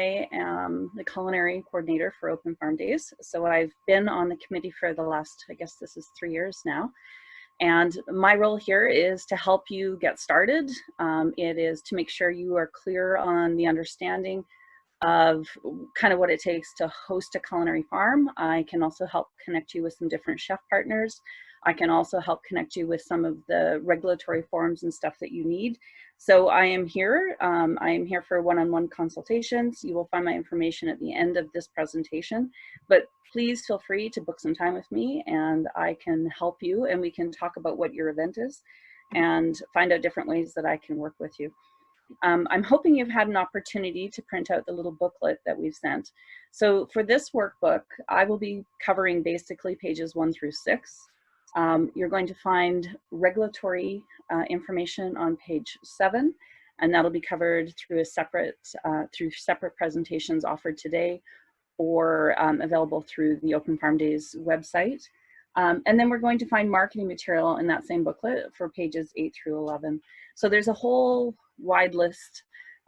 I am the culinary coordinator for Open Farm Days. So I've been on the committee for the last, I guess this is 3 years now. And my role here is to help you get started. It is to make sure you are clear on the understanding of kind of what it takes to host a culinary farm. I can also help connect you with some different chef partners. I can also help connect you with some of the regulatory forms and stuff that you need. So I am here. I am here for one-on-one consultations. You will find my information at the end of this presentation, but please feel free to book some time with me and I can help you and we can talk about what your event is and find out different ways that I can work with you. I'm hoping you've had an opportunity to print out the little booklet that we've sent. So for this workbook, I will be covering basically pages 1 through 6. You're going to find regulatory information on page 7, and that'll be covered through a separate presentations offered today or available through the Open Farm Days website. And then we're going to find marketing material in that same booklet for pages 8 through 11. So there's a whole wide list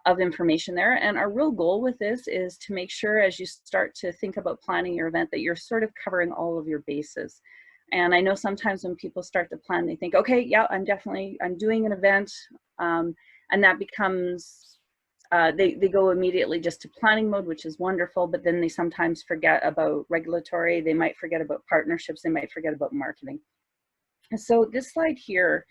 of information there. And our real goal with this is to make sure as you start to think about planning your event that you're sort of covering all of your bases. And I know sometimes when people start to plan, they think, okay, yeah, I'm doing an event. And that becomes, they go immediately just to planning mode, which is wonderful, but then they sometimes forget about regulatory, they might forget about partnerships, they might forget about marketing. And so this slide here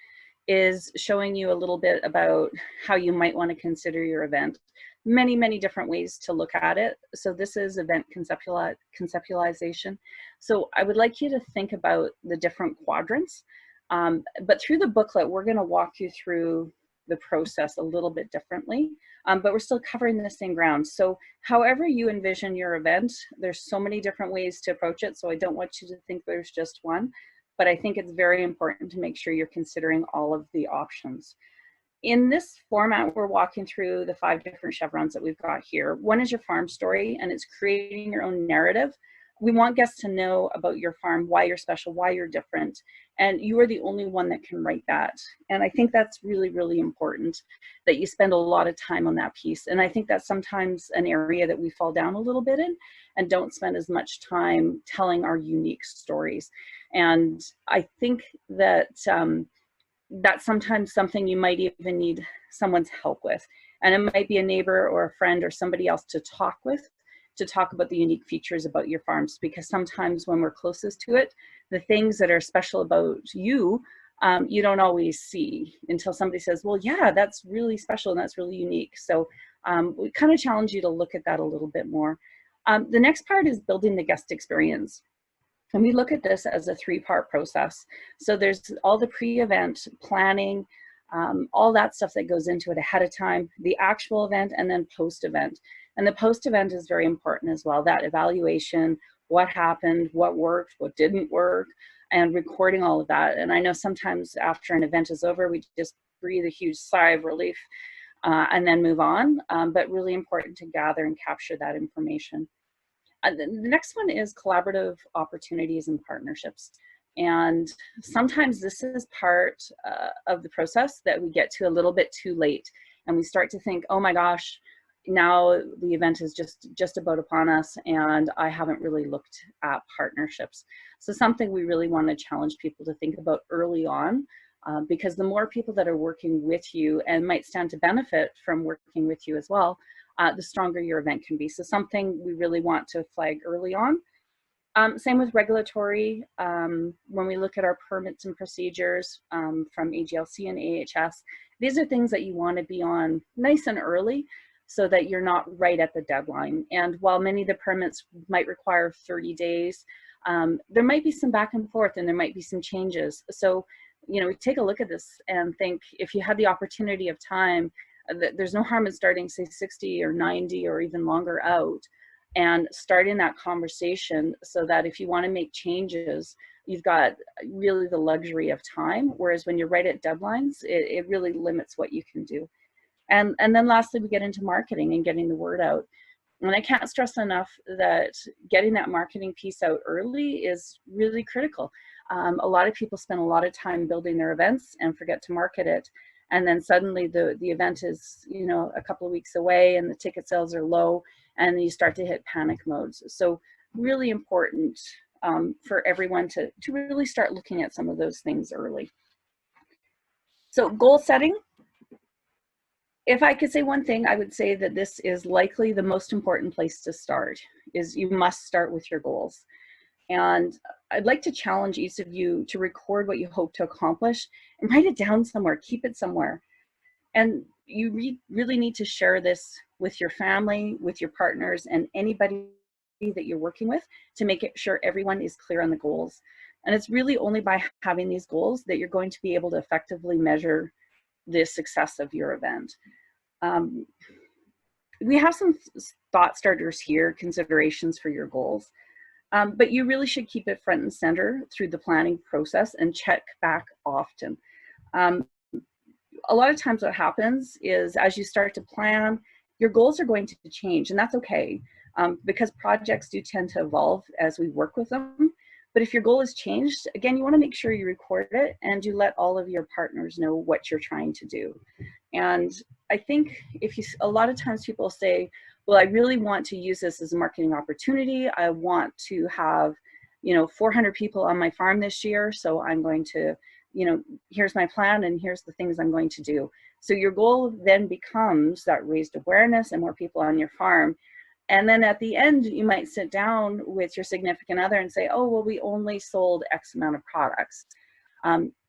is showing you a little bit about how you might want to consider your event. Many, many different ways to look at it. So this is event conceptualization. So I would like you to think about the different quadrants, but through the booklet, we're going to walk you through the process a little bit differently, but we're still covering the same ground. So however you envision your event, there's so many different ways to approach it. So I don't want you to think there's just one, but I think it's very important to make sure you're considering all of the options. In this format, we're walking through the 5 different chevrons that we've got here. One is your farm story, and it's creating your own narrative. We want guests to know about your farm, why you're special, why you're different, and you are the only one that can write that. And I think that's really, really important that you spend a lot of time on that piece. And I think that's sometimes an area that we fall down a little bit in and don't spend as much time telling our unique stories. And I think that that's sometimes something you might even need someone's help with. And it might be a neighbor or a friend or somebody else to talk with, to talk about the unique features about your farms, because sometimes when we're closest to it, the things that are special about you, you don't always see until somebody says, well, yeah, that's really special and that's really unique. So we kind of challenge you to look at that a little bit more. The next part is building the guest experience. And we look at this as a 3-part process. So there's all the pre-event planning, all that stuff that goes into it ahead of time, the actual event, and then post-event. And the post-event is very important as well, that evaluation, what happened, what worked, what didn't work, and recording all of that. And I know sometimes after an event is over, we just breathe a huge sigh of relief and then move on, but really important to gather and capture that information. The next one is collaborative opportunities and partnerships. And sometimes this is part of the process that we get to a little bit too late. And we start to think, oh my gosh, now the event is just about upon us and I haven't really looked at partnerships. So something we really want to challenge people to think about early on, because the more people that are working with you and might stand to benefit from working with you as well, the stronger your event can be. So something we really want to flag early on. Same with regulatory. When we look at our permits and procedures from AGLC and AHS, these are things that you want to be on nice and early so that you're not right at the deadline. And while many of the permits might require 30 days, there might be some back and forth and there might be some changes. So, you know, take a look at this and think, if you had the opportunity of time, there's no harm in starting, say, 60 or 90 or even longer out and starting that conversation so that if you want to make changes, you've got really the luxury of time. Whereas when you're right at deadlines, it really limits what you can do. And then lastly, we get into marketing and getting the word out. And I can't stress enough that getting that marketing piece out early is really critical. A lot of people spend a lot of time building their events and forget to market it. And then suddenly the event is, you know, a couple of weeks away and the ticket sales are low and you start to hit panic modes. So really important for everyone to really start looking at some of those things early. So goal setting, if I could say one thing, I would say that this is likely the most important place to start, is you must start with your goals. And I'd like to challenge each of you to record what you hope to accomplish and write it down somewhere, keep it somewhere. And you really need to share this with your family, with your partners, and anybody that you're working with to make sure everyone is clear on the goals. And it's really only by having these goals that you're going to be able to effectively measure the success of your event. We have some thought starters here, considerations for your goals. But you really should keep it front and center through the planning process and check back often. A lot of times what happens is as you start to plan, your goals are going to change, and that's okay, because projects do tend to evolve as we work with them. But if your goal has changed, again, you want to make sure you record it and you let all of your partners know what you're trying to do. And I think a lot of times people say, well, I really want to use this as a marketing opportunity. I want to have, 400 people on my farm this year. So I'm going to, here's my plan and here's the things I'm going to do. So your goal then becomes that raised awareness and more people on your farm. And then at the end, you might sit down with your significant other and say, oh, well, we only sold X amount of products.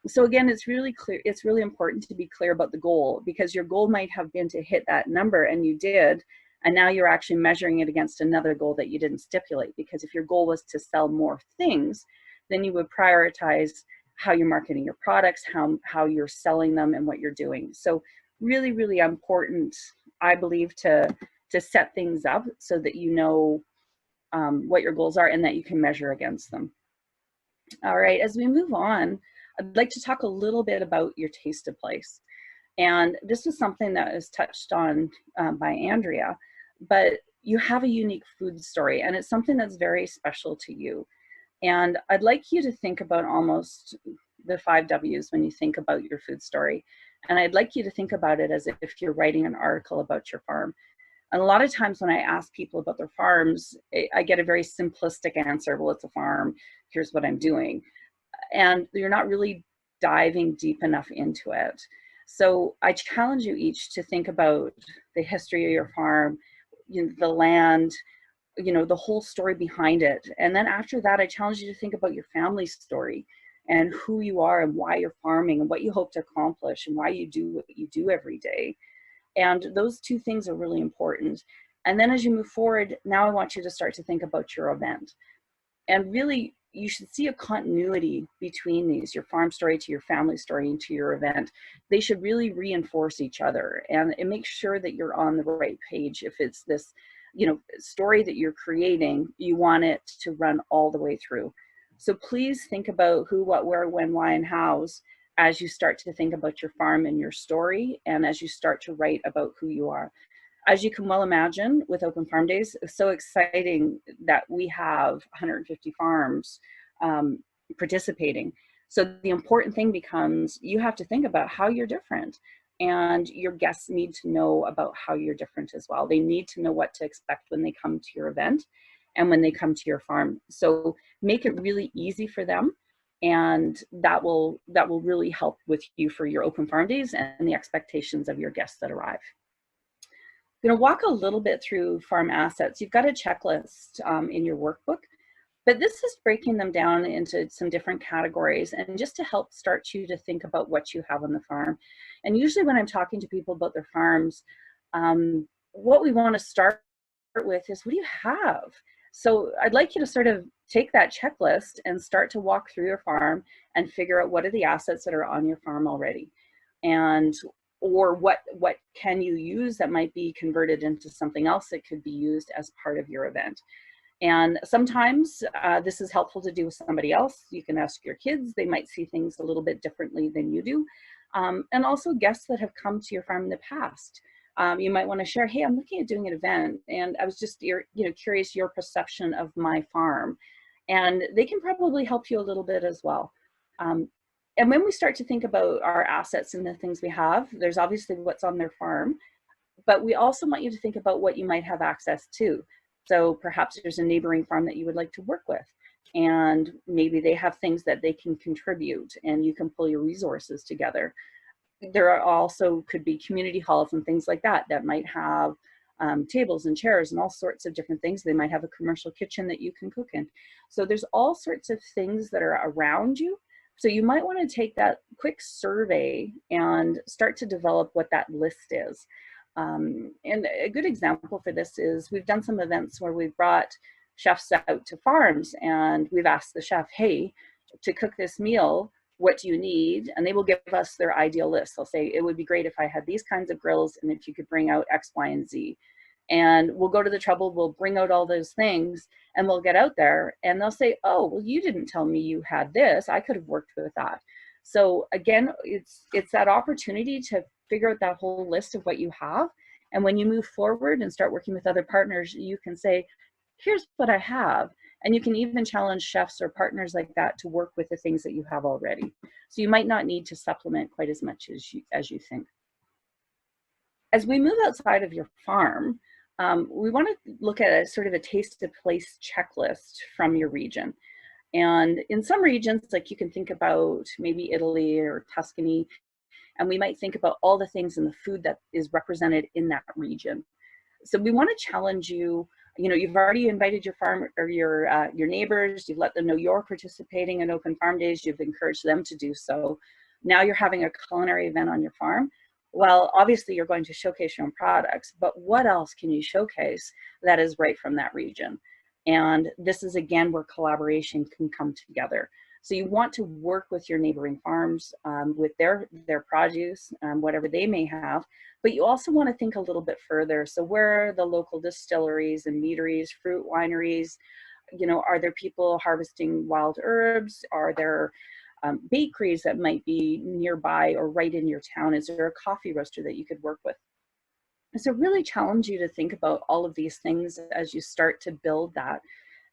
So again, it's really clear. It's really important to be clear about the goal, because your goal might have been to hit that number and you did. And now you're actually measuring it against another goal that you didn't stipulate. Because if your goal was to sell more things, then you would prioritize how you're marketing your products, how you're selling them, and what you're doing. So really, really important, I believe, to set things up so that you know what your goals are and that you can measure against them. All right, as we move on, I'd like to talk a little bit about your taste of place. And this was something that was touched on by Andrea, but you have a unique food story, and it's something that's very special to you. And I'd like you to think about almost the 5 W's when you think about your food story. And I'd like you to think about it as if you're writing an article about your farm. And a lot of times when I ask people about their farms, I get a very simplistic answer. Well, it's a farm. Here's what I'm doing. And you're not really diving deep enough into it. So I challenge you each to think about the history of your farm, the land, the whole story behind it. And then after that, I challenge you to think about your family story and who you are and why you're farming and what you hope to accomplish and why you do what you do every day. And those 2 things are really important. And then as you move forward, now I want you to start to think about your event. And really, you should see a continuity between these, your farm story to your family story and to your event. They should really reinforce each other, and it makes sure that you're on the right page. If it's this, story that you're creating, you want it to run all the way through. So please think about who, what, where, when, why, and hows as you start to think about your farm and your story, and as you start to write about who you are. As you can well imagine, with Open Farm Days, it's so exciting that we have 150 farms participating. So the important thing becomes you have to think about how you're different, and your guests need to know about how you're different as well. They need to know what to expect when they come to your event and when they come to your farm. So make it really easy for them, and that will really help with you for your Open Farm Days and the expectations of your guests that arrive. I'm going to walk a little bit through farm assets. You've got a checklist in your workbook, but this is breaking them down into some different categories, and just to help start you to think about what you have on the farm. And usually when I'm talking to people about their farms, what we want to start with is, what do you have? So I'd like you to sort of take that checklist and start to walk through your farm and figure out what are the assets that are on your farm already, and or what can you use that might be converted into something else that could be used as part of your event. And sometimes this is helpful to do with somebody else. You can ask your kids. They might see things a little bit differently than you do. And also guests that have come to your farm in the past. You might want to share, hey, I'm looking at doing an event, and I was just curious your perception of my farm. And they can probably help you a little bit as well. And when we start to think about our assets and the things we have, there's obviously what's on their farm. But we also want you to think about what you might have access to. So perhaps there's a neighboring farm that you would like to work with, and maybe they have things that they can contribute and you can pull your resources together. There are also could be community halls and things like that that might have tables and chairs and all sorts of different things. They might have a commercial kitchen that you can cook in. So there's all sorts of things that are around you. So you might want to take that quick survey and start to develop what that list is. And a good example for this is we've done some events where we've brought chefs out to farms and we've asked the chef, hey, to cook this meal, what do you need? And they will give us their ideal list. They'll say, it would be great if I had these kinds of grills and if you could bring out X, Y, and Z. And we'll go to the trouble, we'll bring out all those things and we'll get out there and they'll say, oh, well, you didn't tell me you had this. I could have worked with that. So again, it's that opportunity to figure out that whole list of what you have. And when you move forward and start working with other partners, you can say, here's what I have. And you can even challenge chefs or partners like that to work with the things that you have already. So you might not need to supplement quite as much as you think. As we move outside of your farm, we want to look at a sort of a tasted place checklist from your region. And in some regions, like you can think about maybe Italy or Tuscany, and we might think about all the things in the food that is represented in that region. So we want to challenge you. You know, you've already invited your farm or your neighbors, you've let them know you're participating in Open Farm Days, you've encouraged them to do so. Now you're having a culinary event on your farm. Well, obviously you're going to showcase your own products, but what else can you showcase that is right from that region? And this is again where collaboration can come together. So you want to work with your neighboring farms with their produce, whatever they may have, but you also want to think a little bit further. So where are the local distilleries and meaderies, fruit wineries? You know, are there people harvesting wild herbs? Are there bakeries that might be nearby or right in your town? Is there a coffee roaster that you could work with? So really challenge you to think about all of these things as you start to build that.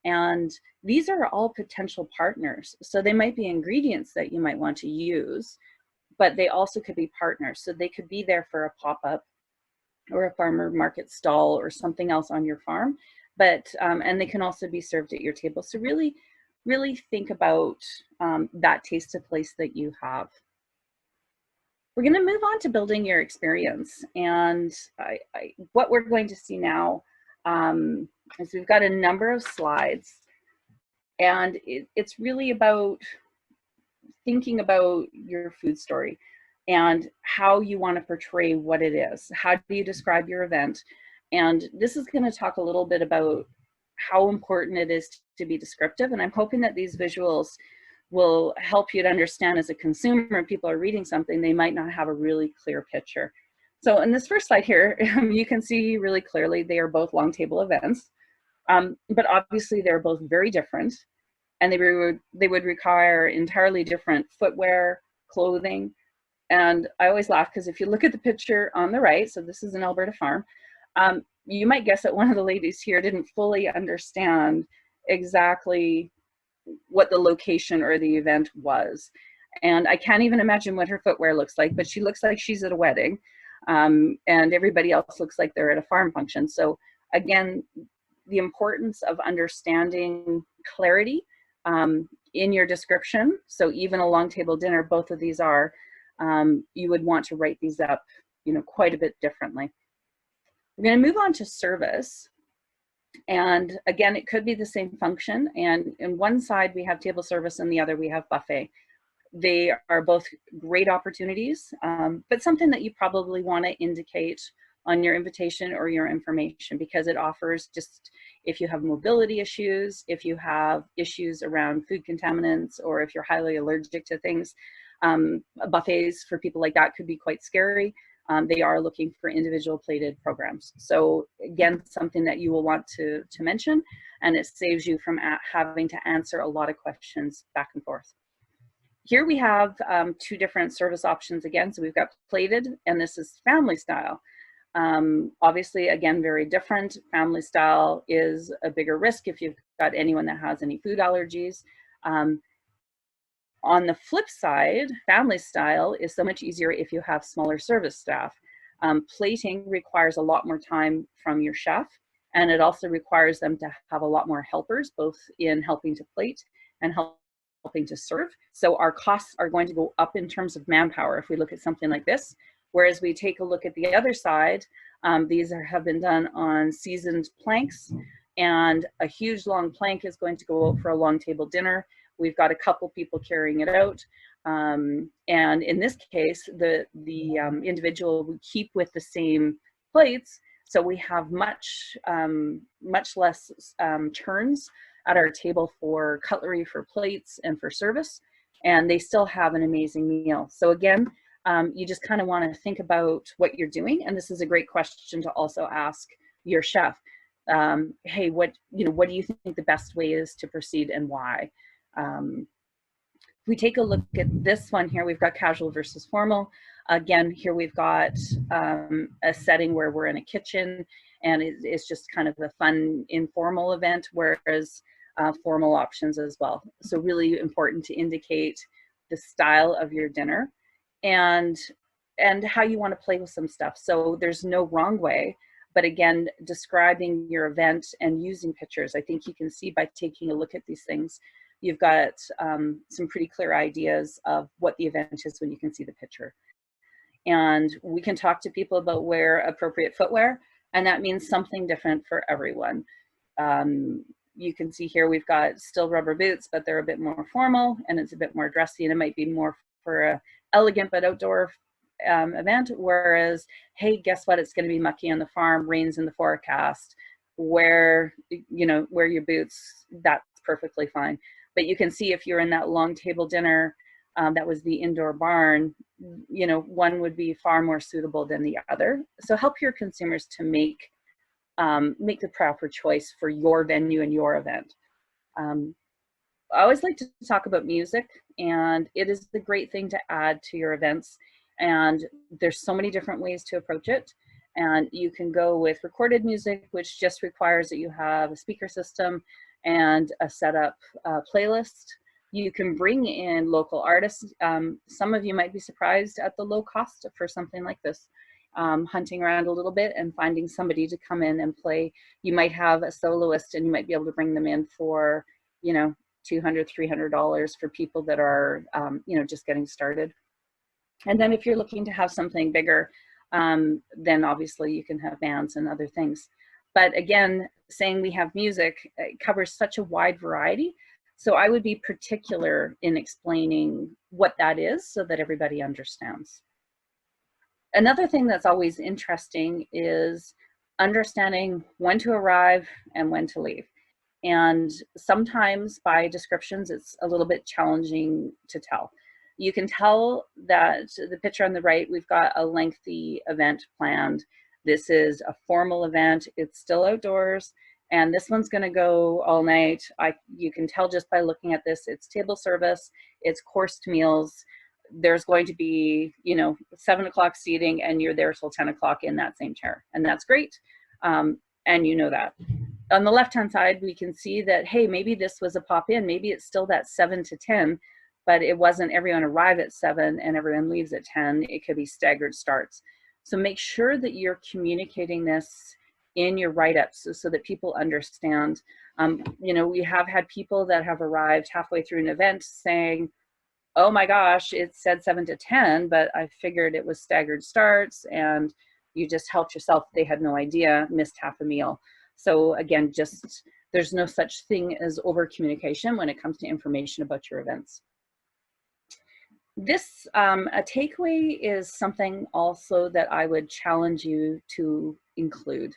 And these are all potential partners. So they might be ingredients that you might want to use, but they also could be partners. So they could be there for a pop-up or a farmer market stall or something else on your farm, but, and they can also be served at your table. So really, really think about that taste of place that you have. We're going to move on to building your experience. And what we're going to see now is we've got a number of slides. And it's really about thinking about your food story and how you want to portray what it is. How do you describe your event? And this is going to talk a little bit about how important it is to be descriptive. And I'm hoping that these visuals will help you to understand as a consumer, if people are reading something, they might not have a really clear picture. So in this first slide here, you can see really clearly they are both long table events, but obviously they're both very different, and they would require entirely different footwear, clothing. And I always laugh because if you look at the picture on the right, so this is an Alberta farm, you might guess that one of the ladies here didn't fully understand exactly what the location or the event was. And I can't even imagine what her footwear looks like, but she looks like she's at a wedding, and everybody else looks like they're at a farm function. So again, the importance of understanding clarity in your description. So even a long table dinner, both of these are, you would want to write these up, you know, quite a bit differently. We're going to move on to service. And again, it could be the same function. And in one side we have table service and the other we have buffet. They are both great opportunities, but something that you probably want to indicate on your invitation or your information, because it offers, just if you have mobility issues, if you have issues around food contaminants, or if you're highly allergic to things, buffets for people like that could be quite scary. They are looking for individual plated programs. So again, something that you will want to mention, and it saves you from having to answer a lot of questions back and forth. Here we have two different service options again. So we've got plated, and this is family style. Obviously, again, very different. Family style is a bigger risk if you've got anyone that has any food allergies. On the flip side, family style is so much easier if you have smaller service staff. Plating requires a lot more time from your chef, and it also requires them to have a lot more helpers, both in helping to plate and helping to serve. So our costs are going to go up in terms of manpower if we look at something like this. Whereas we take a look at the other side, these have been done on seasoned planks, and a huge long plank is going to go out for a long table dinner. We've got a couple people carrying it out. And in this case, the individual we keep with the same plates, so we have much less turns at our table for cutlery, for plates, and for service, and they still have an amazing meal. So again, you just kind of want to think about what you're doing, and this is a great question to also ask your chef. Hey, what do you think the best way is to proceed, and why? If we take a look at this one here, we've got casual versus formal. Again, here we've got a setting where we're in a kitchen, and it's just kind of a fun, informal event, whereas formal options as well. So really important to indicate the style of your dinner and how you want to play with some stuff. So there's no wrong way, but again, describing your event and using pictures. I think you can see by taking a look at these things, you've got some pretty clear ideas of what the event is when you can see the picture. And we can talk to people about wear appropriate footwear, and that means something different for everyone. You can see here we've got still rubber boots, but they're a bit more formal and it's a bit more dressy, and it might be more for a elegant but outdoor event, whereas, hey, guess what, it's going to be mucky on the farm, rains in the forecast, wear your boots, that's perfectly fine. But you can see if you're in that long table dinner, that was the indoor barn, one would be far more suitable than the other. So help your consumers to make the proper choice for your venue and your event. I always like to talk about music, and it is the great thing to add to your events. And there's so many different ways to approach it. And you can go with recorded music, which just requires that you have a speaker system and a setup playlist. You can bring in local artists. Some of you might be surprised at the low cost for something like this. Hunting around a little bit and finding somebody to come in and play. You might have a soloist, and you might be able to bring them in for, $200, $300 for people that are, just getting started. And then if you're looking to have something bigger, then obviously you can have bands and other things. But again, saying we have music, it covers such a wide variety. So I would be particular in explaining what that is so that everybody understands. Another thing that's always interesting is understanding when to arrive and when to leave. And sometimes by descriptions, it's a little bit challenging to tell. You can tell that the picture on the right, we've got a lengthy event planned. This is a formal event. It's still outdoors, and this one's going to go all night. You can tell just by looking at this, it's table service, it's coursed meals. There's going to be, 7 o'clock seating, and you're there till 10 o'clock in that same chair, and that's great. And you know that. On the left-hand side, we can see that, hey, maybe this was a pop-in. Maybe it's still that 7 to 10, but it wasn't everyone arrive at 7 and everyone leaves at 10. It could be staggered starts. So make sure that you're communicating this in your write-ups so that people understand. We have had people that have arrived halfway through an event saying, oh my gosh, it said 7 to 10, but I figured it was staggered starts, and you just helped yourself. They had no idea, missed half a meal. So again, there's no such thing as over communication when it comes to information about your events. This, a takeaway is something also that I would challenge you to include.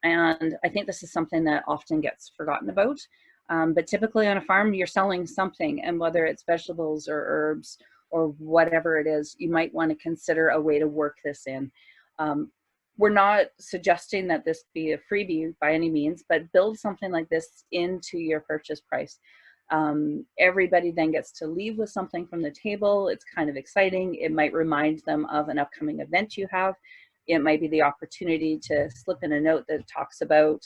And I think this is something that often gets forgotten about. But typically on a farm, you're selling something, and whether it's vegetables or herbs or whatever it is, you might want to consider a way to work this in. We're not suggesting that this be a freebie by any means, but build something like this into your purchase price. Everybody then gets to leave with something from the table. It's kind of exciting. It might remind them of an upcoming event you have. It might be the opportunity to slip in a note that talks about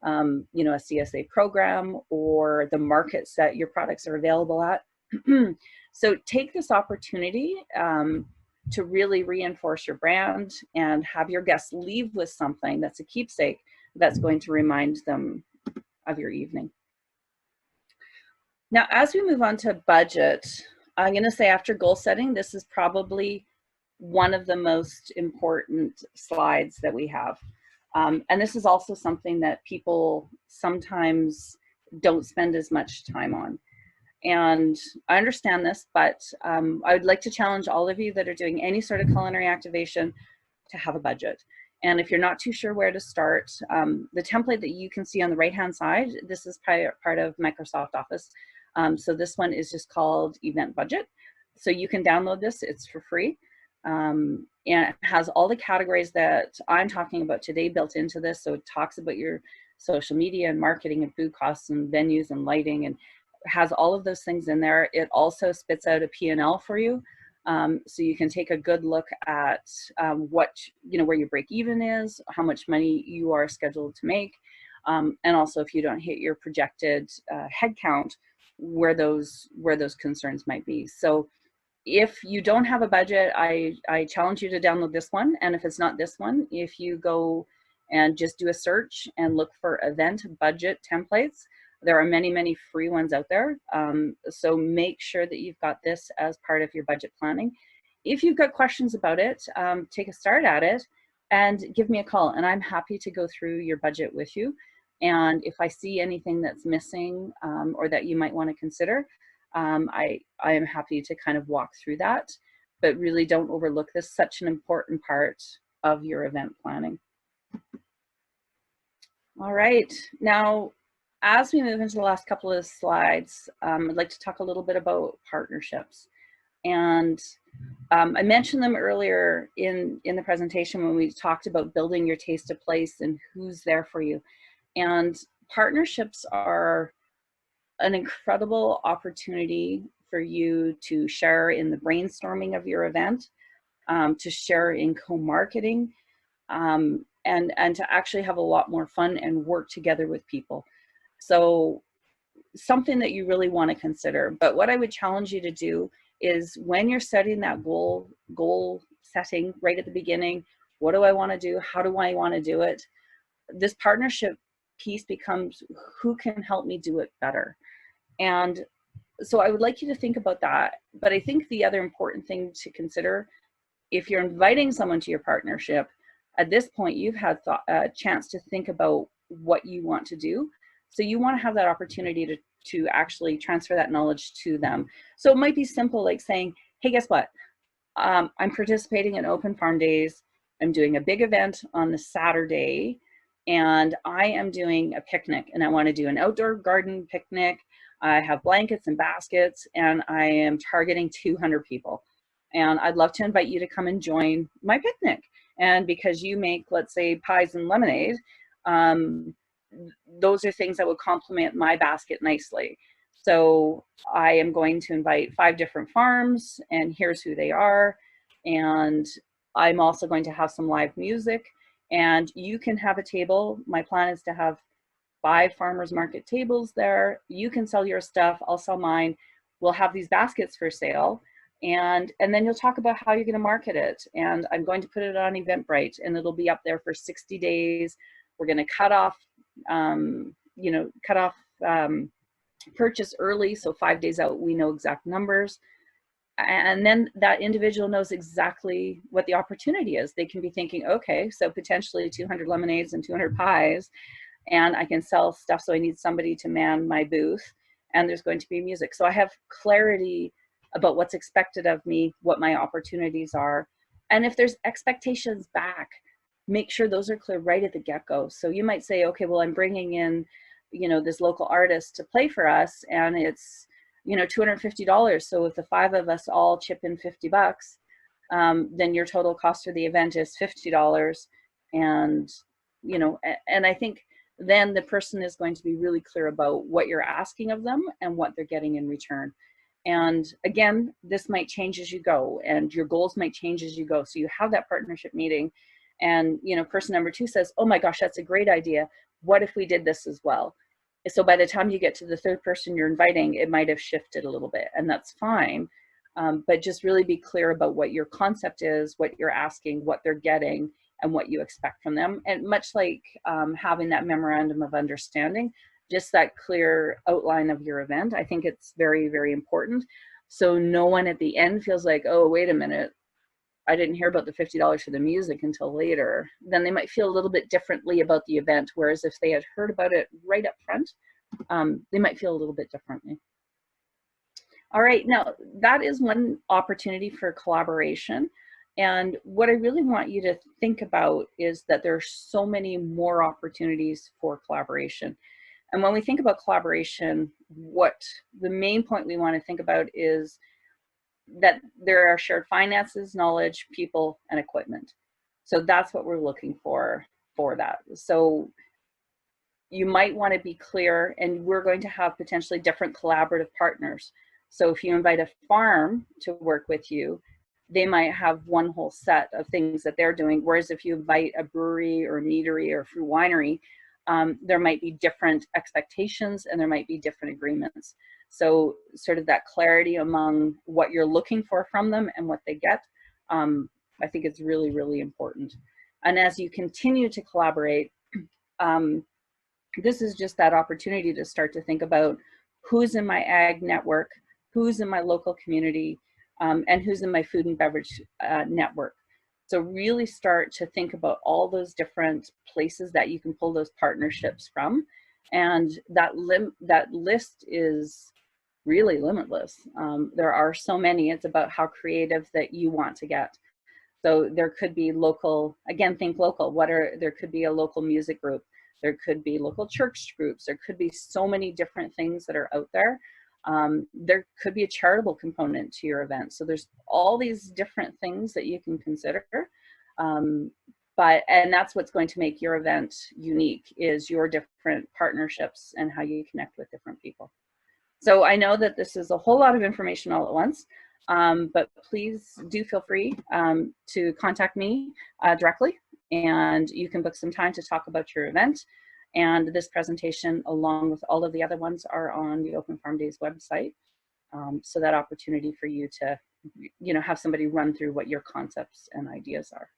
a CSA program or the markets that your products are available at. So take this opportunity to really reinforce your brand and have your guests leave with something that's a keepsake that's going to remind them of your evening. Now, as we move on to budget, I'm going to say after goal setting, this is probably one of the most important slides that we have. And this is also something that people sometimes don't spend as much time on. And I understand this, but I would like to challenge all of you that are doing any sort of culinary activation to have a budget. And if you're not too sure where to start, the template that you can see on the right-hand side, this is part of Microsoft Office. So this one is just called Event Budget. So you can download this, it's for free. And it has all the categories that I'm talking about today built into this. So it talks about your social media and marketing and food costs and venues and lighting, and has all of those things in there. It also spits out a P&L for you. So you can take a good look at what, where your break even is, how much money you are scheduled to make. And also if you don't hit your projected head count, where those concerns might be. So if you don't have a budget, I challenge you to download this one. And if it's not this one, if you go and just do a search and look for event budget templates, there are many, many free ones out there. So make sure that you've got this as part of your budget planning. If you've got questions about it, take a start at it and give me a call, and I'm happy to go through your budget with you. And if I see anything that's missing or that you might want to consider, I am happy to kind of walk through that, but really don't overlook this, such an important part of your event planning. All right, now, as we move into the last couple of slides, I'd like to talk a little bit about partnerships. And I mentioned them earlier in the presentation when we talked about building your taste of place and who's there for you. And partnerships are an incredible opportunity for you to share in the brainstorming of your event, to share in co-marketing, and to actually have a lot more fun and work together with people. So something that you really want to consider. But what I would challenge you to do is when you're setting that goal setting right at the beginning, what do I want to do? How do I want to do it? This partnership piece becomes who can help me do it better. And so I would like you to think about that. But I think the other important thing to consider, if you're inviting someone to your partnership, at this point, you've had a chance to think about what you want to do. So you want to have that opportunity to actually transfer that knowledge to them. So it might be simple, like saying, hey, guess what? I'm participating in Open Farm Days. I'm doing a big event on the Saturday, and I am doing a picnic, and I want to do an outdoor garden picnic. I have blankets and baskets, and I am targeting 200 people. And I'd love to invite you to come and join my picnic. And because you make, let's say, pies and lemonade, those are things that would complement my basket nicely. So I am going to invite 5 different farms, and here's who they are. And I'm also going to have some live music, and you can have a table. My plan is to have 5 farmers market tables there. You can sell your stuff, I'll sell mine. We'll have these baskets for sale. And then you'll talk about how you're going to market it. And I'm going to put it on Eventbrite, and it'll be up there for 60 days. We're going to cut off purchase early. So 5 days out, we know exact numbers. And then that individual knows exactly what the opportunity is. They can be thinking, okay, so potentially 200 lemonades and 200 pies, and I can sell stuff. So I need somebody to man my booth, and there's going to be music. So I have clarity about what's expected of me, what my opportunities are. And if there's expectations back, make sure those are clear right at the get-go. So you might say, okay, well, I'm bringing in, this local artist to play for us, and it's, $250. So if the 5 of us all chip in $50, then your total cost for the event is $50. And, and I think then the person is going to be really clear about what you're asking of them and what they're getting in return. And again, this might change as you go, and your goals might change as you go. So you have that partnership meeting, and person number 2 says, oh my gosh, that's a great idea. What if we did this as well? So by the time you get to the 3rd person you're inviting, it might have shifted a little bit, and that's fine. but just really be clear about what your concept is, what you're asking, what they're getting, and what you expect from them. And much like having that memorandum of understanding, just that clear outline of your event, I think it's very, very important. So no one at the end feels like, oh, wait a minute, I didn't hear about the $50 for the music until later. Then they might feel a little bit differently about the event, whereas if they had heard about it right up front, they might feel a little bit differently. All right, now that is one opportunity for collaboration. And what I really want you to think about is that there are so many more opportunities for collaboration. And when we think about collaboration, what the main point we want to think about is that there are shared finances, knowledge, people, and equipment. So that's what we're looking for that. So you might want to be clear, and we're going to have potentially different collaborative partners. So if you invite a farm to work with you, they might have one whole set of things that they're doing. Whereas if you invite a brewery or a meadery or a fruit winery, there might be different expectations and there might be different agreements. So sort of that clarity among what you're looking for from them and what they get, I think it's really, really important. And as you continue to collaborate, this is just that opportunity to start to think about who's in my ag network, who's in my local community, and who's in my food and beverage network. So really start to think about all those different places that you can pull those partnerships from. And that list is really limitless. There are so many. It's about how creative that you want to get. So there could be local, again, think local. There could be a local music group. There could be local church groups. There could be so many different things that are out there. There could be a charitable component to your event. So there's all these different things that you can consider. And that's what's going to make your event unique, is your different partnerships and how you connect with different people. So I know that this is a whole lot of information all at once, but please do feel free to contact me directly, and you can book some time to talk about your event. And this presentation, along with all of the other ones, are on the Open Farm Days website. So that opportunity for you to, have somebody run through what your concepts and ideas are.